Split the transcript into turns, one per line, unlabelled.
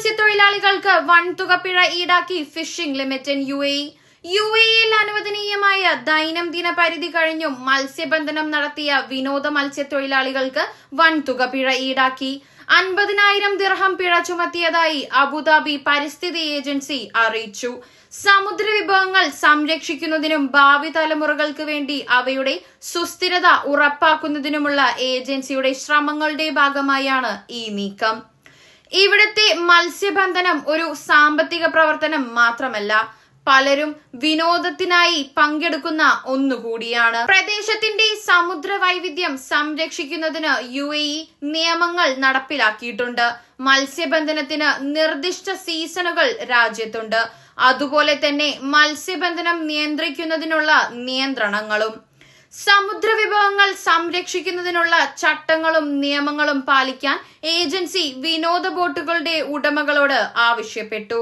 മത്സ്യത്തൊഴിലാളികൾക്ക് വൻതുക പിഴ ഈടാക്കി ഫിഷിംഗ് ലിമിറ്റ് യുഎഇയിൽ അനുവദനീയമായ ദൈനംദിന പരിധി കഴിഞ്ഞും മത്സ്യബന്ധനം നടത്തിയ വിനോദ മത്സ്യത്തൊഴിലാളികൾക്ക് വൻതുക പിഴ ഈടാക്കി. 50,000 ദിർഹം പിഴ ചുമത്തിയതായി അബുദാബി പരിസ്ഥിതി ഏജൻസി അറിയിച്ചു. സമുദ്ര വിഭവങ്ങൾ സംരക്ഷിക്കുന്നതിനും ഭാവി തലമുറകൾക്ക് വേണ്ടി അവയുടെ സുസ്ഥിരത ഉറപ്പാക്കുന്നതിനുമുള്ള ഏജൻസിയുടെ ശ്രമങ്ങളുടെ ഭാഗമായാണ് ഈ നീക്കം. ഇവിടുത്തെ മത്സ്യബന്ധനം ഒരു സാമ്പത്തിക പ്രവർത്തനം മാത്രമല്ല, പലരും വിനോദത്തിനായി പങ്കെടുക്കുന്ന ഒന്നുകൂടിയാണ്. പ്രദേശത്തിന്റെ സമുദ്ര വൈവിധ്യം സംരക്ഷിക്കുന്നതിന് യുഎഇ നിയമങ്ങൾ നടപ്പിലാക്കിയിട്ടുണ്ട്. മത്സ്യബന്ധനത്തിന് നിർദ്ദിഷ്ട സീസണുകൾ രാജ്യത്തുണ്ട്. അതുപോലെ തന്നെ മത്സ്യബന്ധനം നിയന്ത്രിക്കുന്നതിനുള്ള നിയന്ത്രണങ്ങളും. സമുദ്ര വിഭവങ്ങൾ സംരക്ഷിക്കുന്നതിനുള്ള ചട്ടങ്ങളും നിയമങ്ങളും പാലിക്കാൻ ഏജൻസി വിനോദ ബോട്ടുകളുടെ ഉടമകളോട് ആവശ്യപ്പെട്ടു.